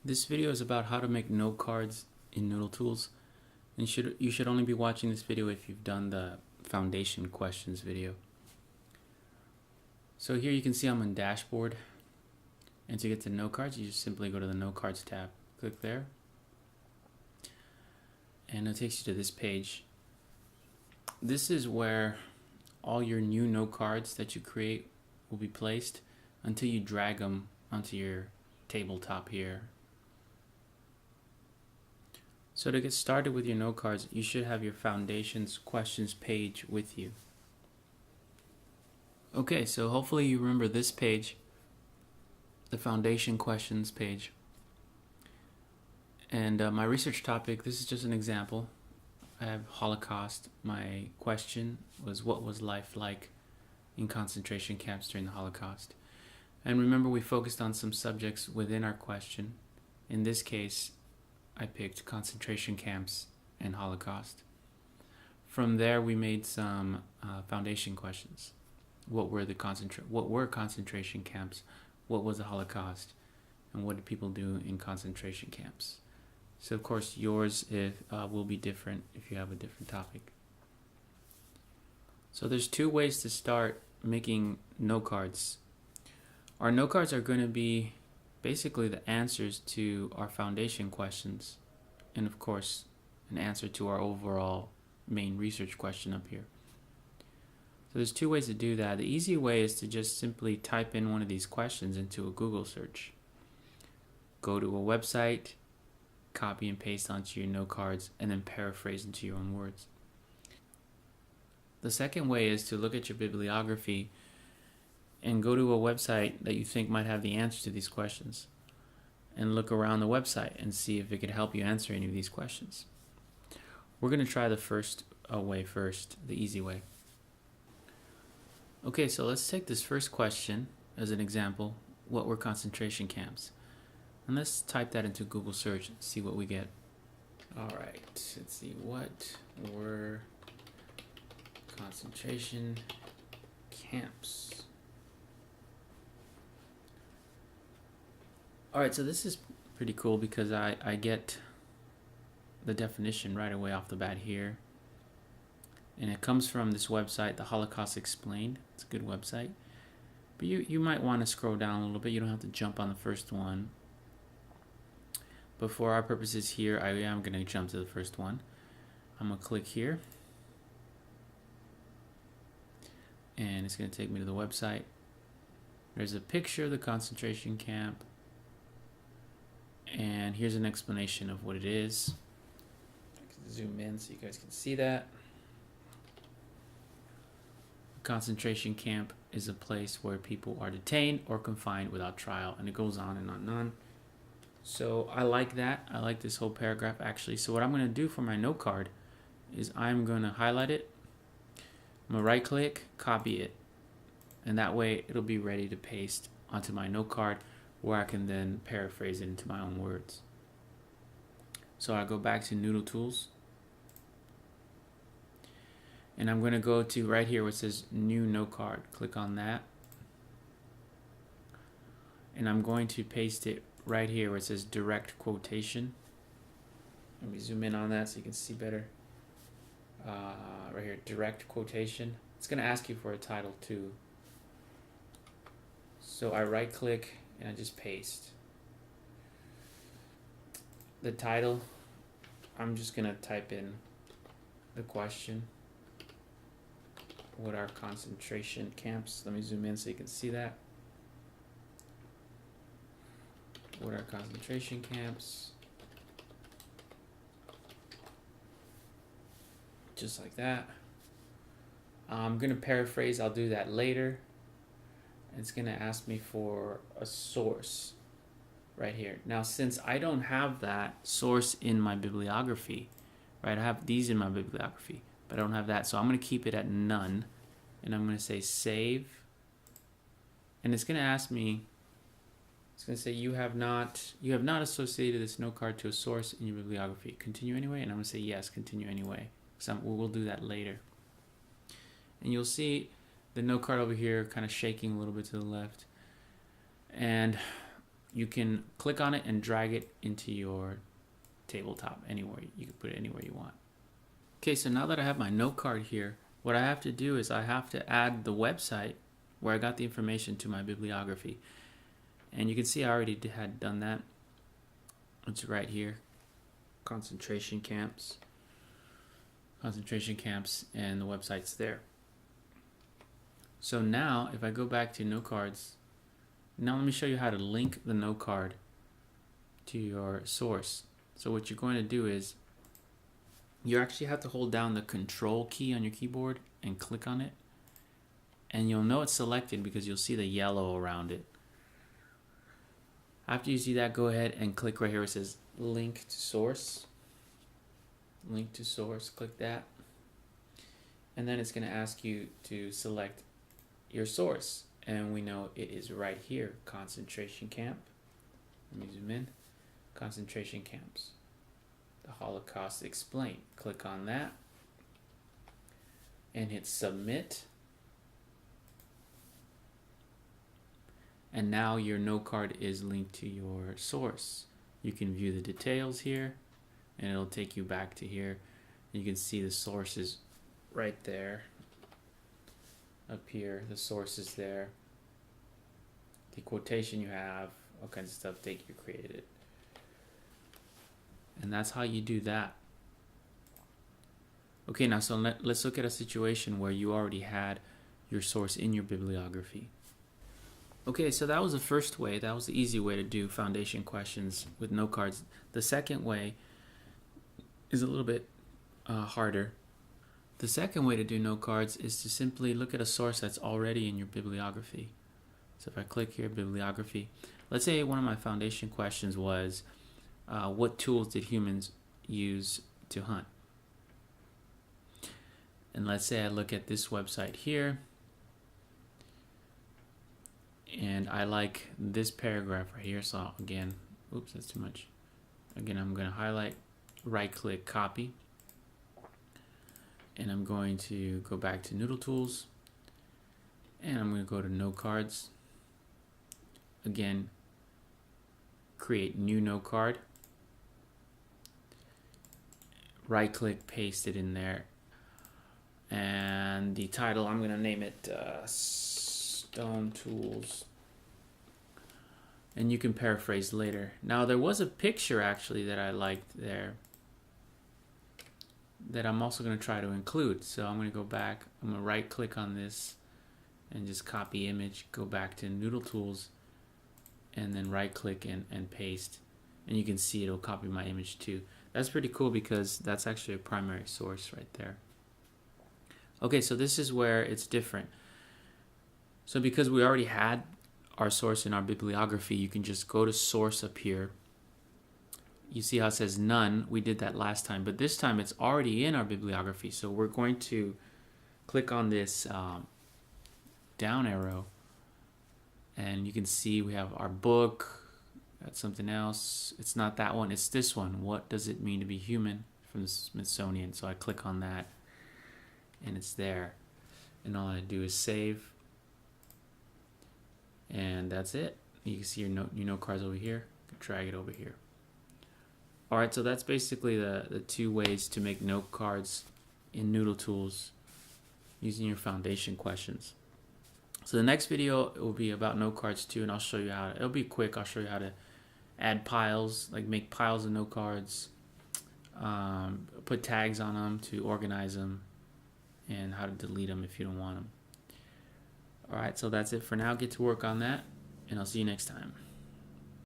This video is about how to make note cards in Noodletools, and you should only be watching this video if you've done the foundation questions video. So here you can see I'm on dashboard, and to get to note cards you just simply go to the note cards tab, click there, and it takes you to this page. This is where all your new note cards that you create will be placed until you drag them onto your tabletop here. So to get started with your note cards, you should have your foundations questions page with you. Okay, so hopefully you remember this page, the foundation questions page. And my research topic, this is just an example. I have Holocaust. My question was, what was life like in concentration camps during the Holocaust? And remember, we focused on some subjects within our question. In this case, I picked concentration camps and Holocaust. From there, we made some foundation questions. What were concentration camps? What was the Holocaust? And what did people do in concentration camps? So of course yours will be different if you have a different topic. So there's two ways to start making note cards. Our note cards are going to be basically the answers to our foundation questions, and of course an answer to our overall main research question up here. So there's two ways to do that. The easy way is to just simply type in one of these questions into a Google search. Go to a website, copy and paste onto your note cards, and then paraphrase into your own words. The second way is to look at your bibliography and go to a website that you think might have the answer to these questions, and look around the website and see if it could help you answer any of these questions. We're going to try the first way first, the easy way. Okay, so let's take this first question as an example. What were concentration camps? And let's type that into Google search and see what we get. Alright, let's see. What were concentration camps? Alright, so this is pretty cool because I get the definition right away off the bat here. And it comes from this website, The Holocaust Explained. It's a good website. But you might want to scroll down a little bit. You don't have to jump on the first one. But for our purposes here, I am going to jump to the first one. I'm going to click here. And it's going to take me to the website. There's a picture of the concentration camp. And here's an explanation of what it is. I can zoom in so you guys can see that. A concentration camp is a place where people are detained or confined without trial. And it goes on and on and on. So I like that. I like this whole paragraph actually. So what I'm going to do for my note card is I'm going to highlight it. I'm going to right click, copy it. And that way it'll be ready to paste onto my note card where I can then paraphrase it into my own words. So I go back to Noodletools. And I'm going to go to right here where it says new note card. Click on that. And I'm going to paste it right here where it says direct quotation. Let me zoom in on that so you can see better. Right here, direct quotation. It's going to ask you for a title too. So I right click and I just paste. The title, I'm just going to type in the question. What are concentration camps? Let me zoom in so you can see that. What are concentration camps? Just like that. I'm going to paraphrase. I'll do that later. It's going to ask me for a source right here. Now, since I don't have that source in my bibliography, right? I have these in my bibliography, but I don't have that. So I'm going to keep it at none. And I'm going to say save. And it's going to ask me, it's going to say you have not associated this note card to a source in your bibliography. Continue anyway, and I'm going to say yes, continue anyway. So we'll do that later. And you'll see the note card over here kind of shaking a little bit to the left. And you can click on it and drag it into your tabletop anywhere. You can put it anywhere you want. Okay, so now that I have my note card here, what I have to do is I have to add the website where I got the information to my bibliography. And you can see I already had done that. It's right here. Concentration camps, and the website's there. So now if I go back to note cards, now let me show you how to link the note card to your source. So what you're going to do is you actually have to hold down the control key on your keyboard and click on it, and you'll know it's selected because you'll see the yellow around it. After you see that, go ahead and click right here where it says link to source. Link to source, click that. And then it's going to ask you to select your source. And we know it is right here, concentration camp. Let me zoom in. Concentration camps. The Holocaust Explained. Click on that. And hit submit. And now your note card is linked to your source. You can view the details here, and it'll take you back to here. You can see the sources right there. Up here, the source is there. The quotation you have, all kinds of stuff that you created. And that's how you do that. Okay, now so let's look at a situation where you already had your source in your bibliography. Okay, so that was the first way. That was the easy way to do foundation questions with note cards. The second way is a little bit harder. The second way to do note cards is to simply look at a source that's already in your bibliography. So if I click here, bibliography, let's say one of my foundation questions was, what tools did humans use to hunt? And let's say I look at this website here, and I like this paragraph right here. So again, oops, that's too much. Again, I'm going to highlight, right click, copy. And I'm going to go back to Noodletools. And I'm going to go to note cards. Again, create new note card. Right click, paste it in there. And the title, I'm going to name it Stone Tools, and you can paraphrase later. Now there was a picture actually that I liked there that I'm also going to try to include. So I'm going to go back, I'm going to right click on this and just copy image, go back to Noodletools, and then right click and paste, and you can see it'll copy my image too. That's pretty cool because that's actually a primary source right there. Okay, so this is where it's different. So because we already had our source in our bibliography, you can just go to source up here. You see how it says none. We did that last time, but this time it's already in our bibliography. So we're going to click on this down arrow, and you can see we have our book. That's something else. It's not that one, it's this one. What does it mean to be human, from the Smithsonian? So I click on that, and it's there. And all I do is save. And that's it. You can see your note cards over here. Drag it over here. Alright, so that's basically the two ways to make note cards in Noodletools using your foundation questions. So the next video will be about note cards too, and I'll show you how it'll be quick. I'll show you how to add piles, like make piles of note cards, put tags on them to organize them, and how to delete them if you don't want them. Alright, so that's it for now. Get to work on that, and I'll see you next time.